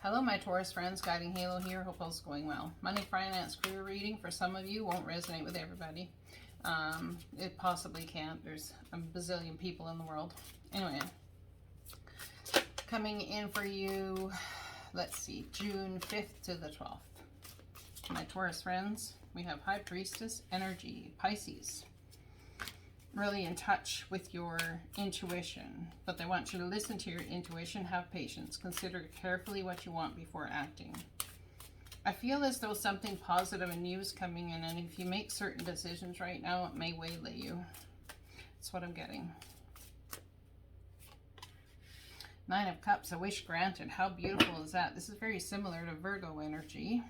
Hello, my Taurus friends. Guiding Halo here. Hope all's going well. Money, finance, career reading for some of you won't resonate with everybody. It possibly can't. There's a bazillion people in the world. Anyway, coming in for you, let's see, June 5th to the 12th. My Taurus friends, we have High Priestess energy, Pisces. Really in touch with your intuition, but they want you to listen to your intuition, have patience, consider carefully what you want before acting. I feel as though something positive and new is coming in, and if you make certain decisions right now, it may waylay you. That's what I'm getting. Nine of Cups, a wish granted. How beautiful is that? This is very similar to Virgo energy.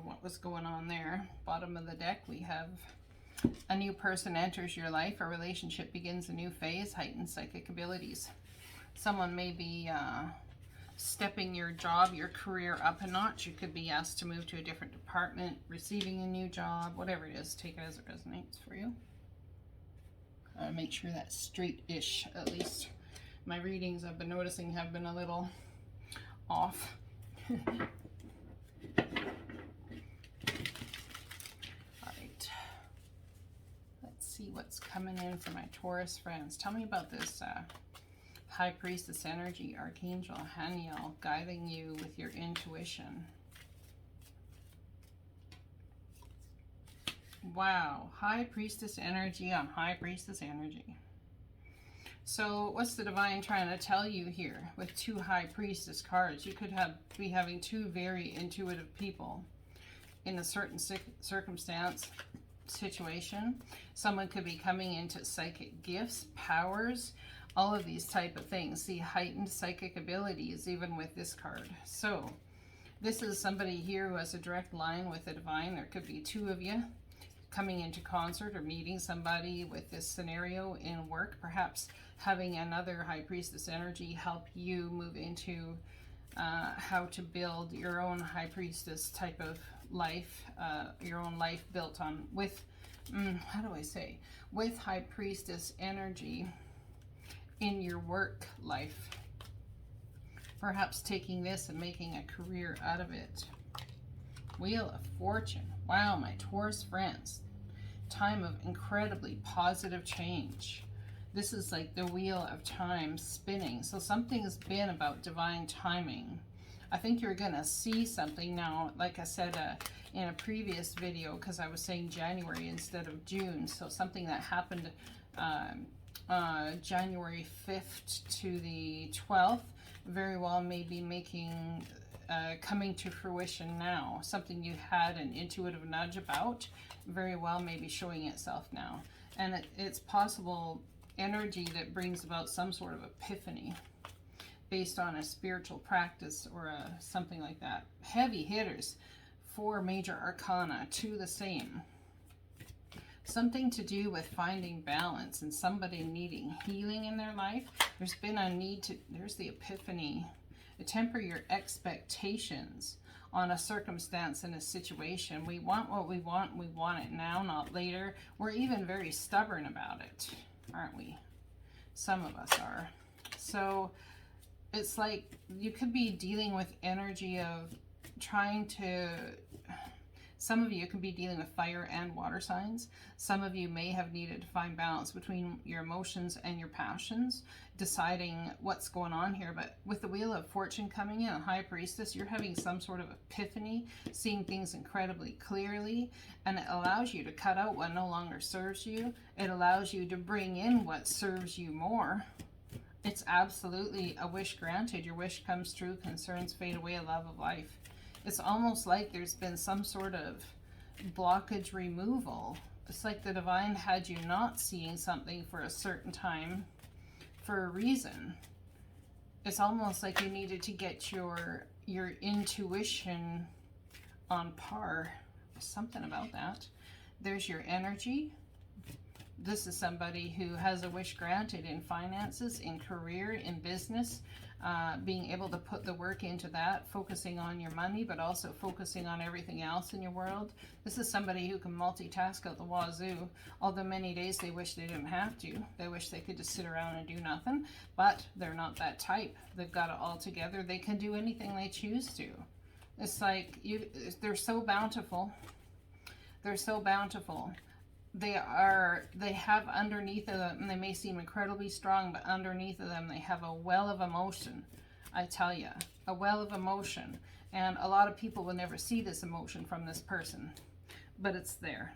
What was going on there? Bottom of the deck, we have a new person enters your life. A relationship begins a new phase. Heightened psychic abilities. Someone may be stepping your job, your career up a notch. You could be asked to move to a different department, receiving a new job, whatever it is. Take it as it resonates for you. Make sure that's straight-ish, at least. My readings, I've been noticing, have been a little off. What's coming in for my Taurus friends. Tell me about this High Priestess energy, Archangel Haniel, guiding you with your intuition. Wow, High Priestess energy on High Priestess energy. So what's the divine trying to tell you here with two High Priestess cards? You could be having two very intuitive people in a certain circumstance, situation. Someone could be coming into psychic gifts, powers, all of these type of things. See, heightened psychic abilities even with this card. So this is somebody here who has a direct line with the divine. There could be two of you coming into concert or meeting somebody with this scenario in work, perhaps having another High Priestess energy help you move into how to build your own High Priestess type of life, your own life built on with how do I say, with High Priestess energy in your work life, perhaps taking this and making a career out of it. Wheel of Fortune. Wow, my Taurus friends, time of incredibly positive change. This is like the wheel of time spinning. So something's been about divine timing. I think you're going to see something now, like I said in a previous video, because I was saying January instead of June. So something that happened January 5th to the 12th very well may be making, coming to fruition now. Something you had an intuitive nudge about very well may be showing itself now. And it's possible energy that brings about some sort of epiphany based on a spiritual practice or something like that. Heavy hitters, 4 major arcana, 2 the same. Something to do with finding balance and somebody needing healing in their life. There's been a need to, there's the epiphany. Temper your expectations on a circumstance and a situation. We want what we want it now, not later. We're even very stubborn about it, aren't we? Some of us are. So it's like you could be dealing with energy of trying to, some of you could be dealing with fire and water signs. Some of you may have needed to find balance between your emotions and your passions, deciding what's going on here. But with the Wheel of Fortune coming in, a High Priestess, you're having some sort of epiphany, seeing things incredibly clearly, and it allows you to cut out what no longer serves you. It allows you to bring in what serves you more. It's absolutely a wish granted. Your wish comes true, concerns fade away, a love of life. It's almost like there's been some sort of blockage removal. It's like the divine had you not seeing something for a certain time for a reason. It's almost like you needed to get your intuition on par. Something about that. There's your energy. This is somebody who has a wish granted in finances, in career, in business, being able to put the work into that, focusing on your money, but also focusing on everything else in your world. This is somebody who can multitask out the wazoo, although many days they wish they didn't have to. They wish they could just sit around and do nothing, but they're not that type. They've got it all together. They can do anything they choose to. It's like, they're so bountiful. They're so bountiful. They have underneath of them, and they may seem incredibly strong, but underneath of them, they have a well of emotion. I tell you, a well of emotion. And a lot of people will never see this emotion from this person, but it's there.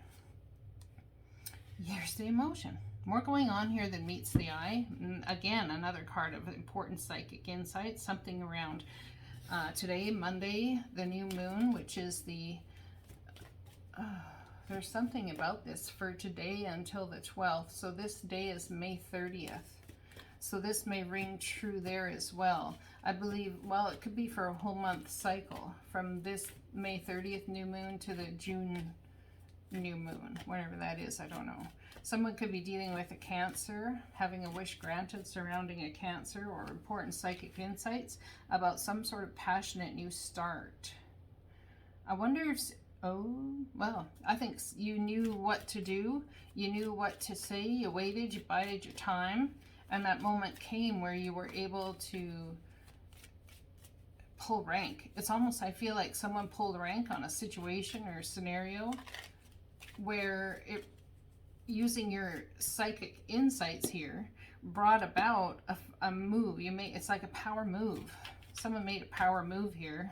Here's the emotion. More going on here than meets the eye. And again, another card of important psychic insight, something around today, Monday, the new moon, which is the... there's something about this for today until the 12th. So this day is May 30th. So this may ring true there as well. I believe, well, it could be for a whole month cycle from this May 30th new moon to the June new moon, whatever that is, I don't know. Someone could be dealing with a Cancer, having a wish granted surrounding a Cancer, or important psychic insights about some sort of passionate new start. I wonder if... Oh, well, I think you knew what to do. You knew what to say. You waited, you bided your time. And that moment came where you were able to pull rank. It's almost, I feel like someone pulled rank on a situation or scenario where using your psychic insights here brought about a move. It's like a power move. Someone made a power move here.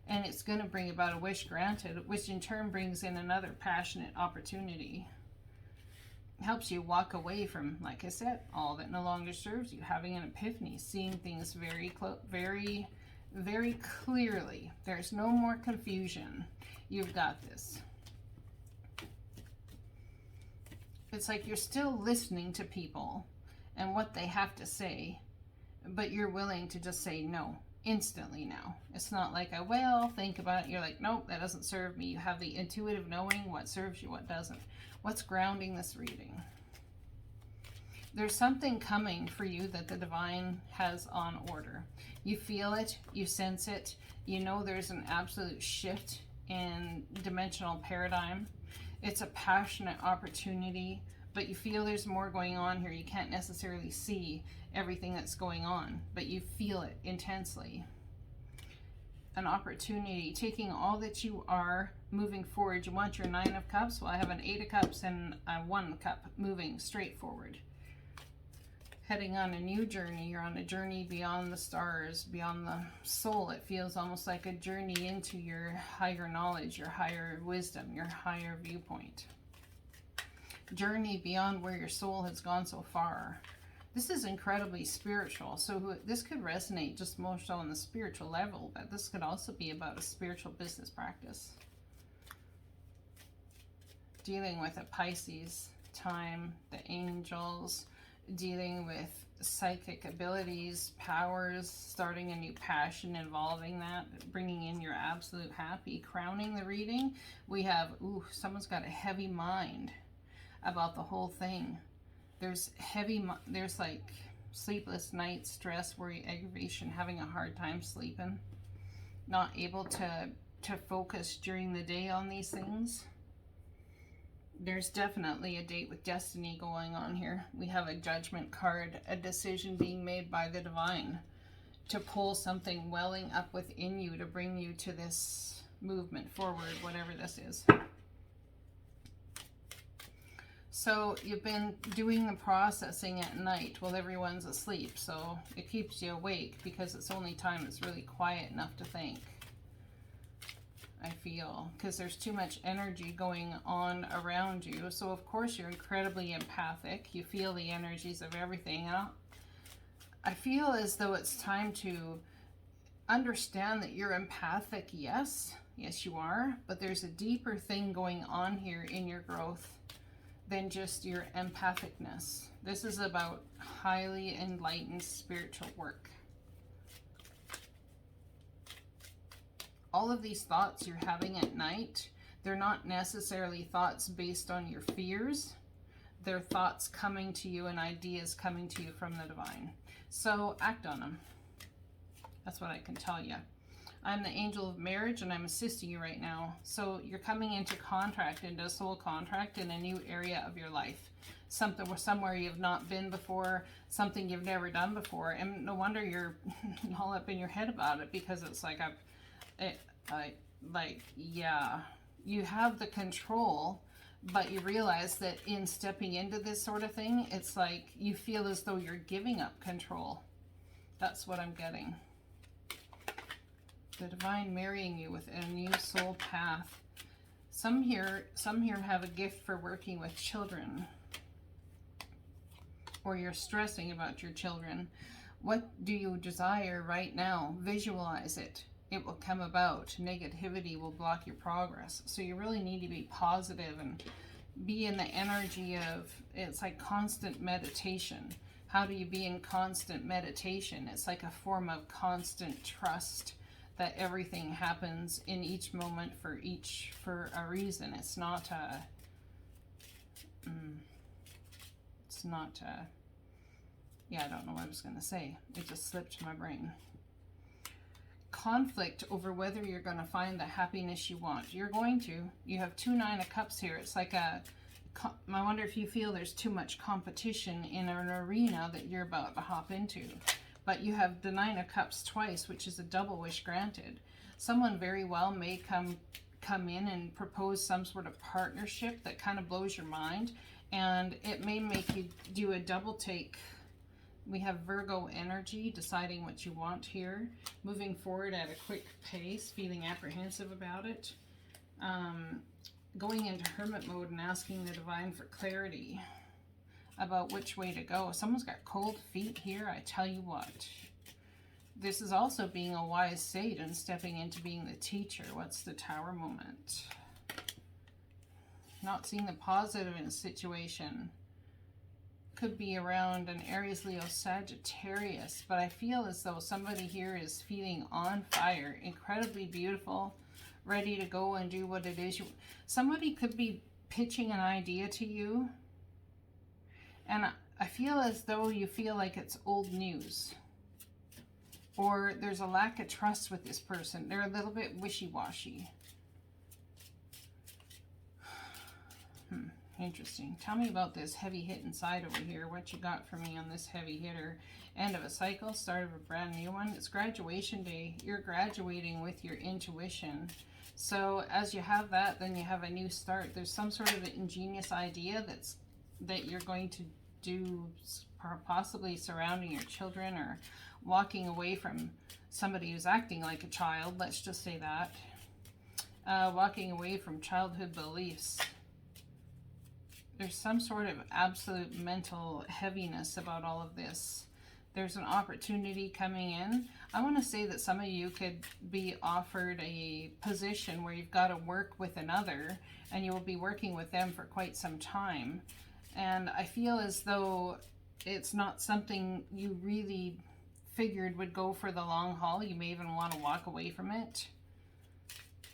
And it's going to bring about a wish granted, which in turn brings in another passionate opportunity. It helps you walk away from, like I said, all that no longer serves you, having an epiphany, seeing things very, very clearly. There's no more confusion. You've got this. It's like you're still listening to people and what they have to say, but you're willing to just say no. Instantly now. It's not like think about it. You're like, nope, that doesn't serve me. You have the intuitive knowing what serves you, what doesn't. What's grounding this reading? There's something coming for you that the divine has on order. You feel it, you sense it, you know there's an absolute shift in dimensional paradigm. It's a passionate opportunity, but you feel there's more going on here. You can't necessarily see everything that's going on, but you feel it intensely. An opportunity, taking all that you are, moving forward. You want your 9 of Cups? Well, I have an 8 of Cups and a 1 cup, moving straight forward. Heading on a new journey. You're on a journey beyond the stars, beyond the soul. It feels almost like a journey into your higher knowledge, your higher wisdom, your higher viewpoint. Journey beyond where your soul has gone so far. This is incredibly spiritual, so this could resonate just more so on the spiritual level, but this could also be about a spiritual business practice. Dealing with a Pisces time, the angels, dealing with psychic abilities, powers, starting a new passion, involving that, bringing in your absolute happy. Crowning the reading, we have, someone's got a heavy mind about the whole thing. There's like sleepless nights, stress, worry, aggravation, having a hard time sleeping, not able to focus during the day on these things. There's definitely a date with destiny going on here. We have a judgment card, a decision being made by the divine to pull something welling up within you to bring you to this movement forward, whatever this is. So you've been doing the processing at night while everyone's asleep, so it keeps you awake because it's only time it's really quiet enough to think. I feel, because there's too much energy going on around you. So of course you're incredibly empathic. You feel the energies of everything. I feel as though it's time to understand that you're empathic. Yes you are, but there's a deeper thing going on here in your growth than just your empathicness. This is about highly enlightened spiritual work. All of these thoughts you're having at night, they're not necessarily thoughts based on your fears. They're thoughts coming to you and ideas coming to you from the divine. So act on them. That's what I can tell you. I'm the angel of marriage and I'm assisting you right now. So you're coming into contract, into a soul contract in a new area of your life. Somewhere you've not been before, something you've never done before. And no wonder you're all up in your head about it, because it's like, yeah, you have the control, but you realize that in stepping into this sort of thing, it's like you feel as though you're giving up control. That's what I'm getting. The divine marrying you with a new soul path. Some here have a gift for working with children, or you're stressing about your children. What do you desire right now? Visualize it. It will come about. Negativity will block your progress. So you really need to be positive and be in the energy of, it's like constant meditation. How do you be in constant meditation? It's like a form of constant trust that everything happens in each moment for a reason. It's not yeah, I don't know what I was going to say. It just slipped my brain. Conflict over whether you're going to find the happiness you want. You're going to. You have 2 9 of Cups here. It's like I wonder if you feel there's too much competition in an arena that you're about to hop into. But you have the 9 of Cups twice, which is a double wish granted. Someone very well may come in and propose some sort of partnership that kind of blows your mind. And it may make you do a double take. We have Virgo energy, deciding what you want here. Moving forward at a quick pace, feeling apprehensive about it. Going into hermit mode and asking the divine for clarity about which way to go. Someone's got cold feet here, I tell you what. This is also being a wise sage and stepping into being the teacher. What's the Tower moment? Not seeing the positive in a situation. Could be around an Aries, Leo, Sagittarius, but I feel as though somebody here is feeling on fire, incredibly beautiful, ready to go and do what it is. Somebody could be pitching an idea to you, and I feel as though you feel like it's old news, or there's a lack of trust with this person. They're a little bit wishy-washy. Interesting. Tell me about this heavy hit inside over here. What you got for me on this heavy hitter? End of a cycle, start of a brand new one. It's graduation day. You're graduating with your intuition. So as you have that, then you have a new start. There's some sort of ingenious idea that you're going to do, possibly surrounding your children or walking away from somebody who's acting like a child. Let's just say that. Walking away from childhood beliefs. There's some sort of absolute mental heaviness about all of this. There's an opportunity coming in. I want to say that some of you could be offered a position where you've got to work with another, and you will be working with them for quite some time. And I feel as though it's not something you really figured would go for the long haul. You may even want to walk away from it.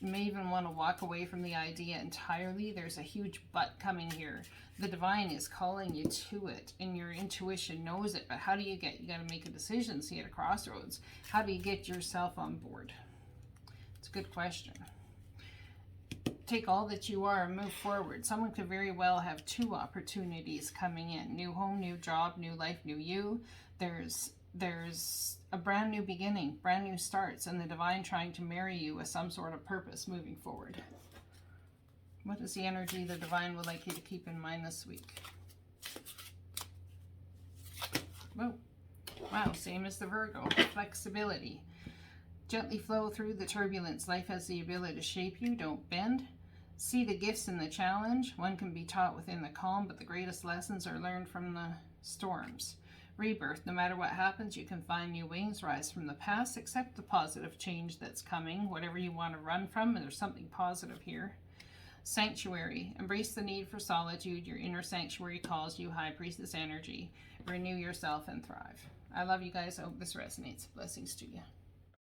You may even want to walk away from the idea entirely. There's a huge but coming here. The divine is calling you to it, and your intuition knows it. But how do you got to make a decision, see at a crossroads. How do you get yourself on board? It's a good question. Take all that you are and move forward. Someone could very well have 2 opportunities coming in. New home, new job, new life, new you. There's a brand new beginning, brand new starts, and the divine trying to marry you with some sort of purpose moving forward. What is the energy the divine would like you to keep in mind this week? Whoa. Wow, same as the Virgo. Flexibility. Gently flow through the turbulence. Life has the ability to shape you. Don't bend. See the gifts in the challenge. One can be taught within the calm, but the greatest lessons are learned from the storms. Rebirth. No matter what happens, you can find new wings. Rise from the past. Accept the positive change that's coming. Whatever you want to run from, there's something positive here. Sanctuary. Embrace the need for solitude. Your inner sanctuary calls you. High Priestess energy. Renew yourself and thrive. I love you guys. I hope this resonates. Blessings to you.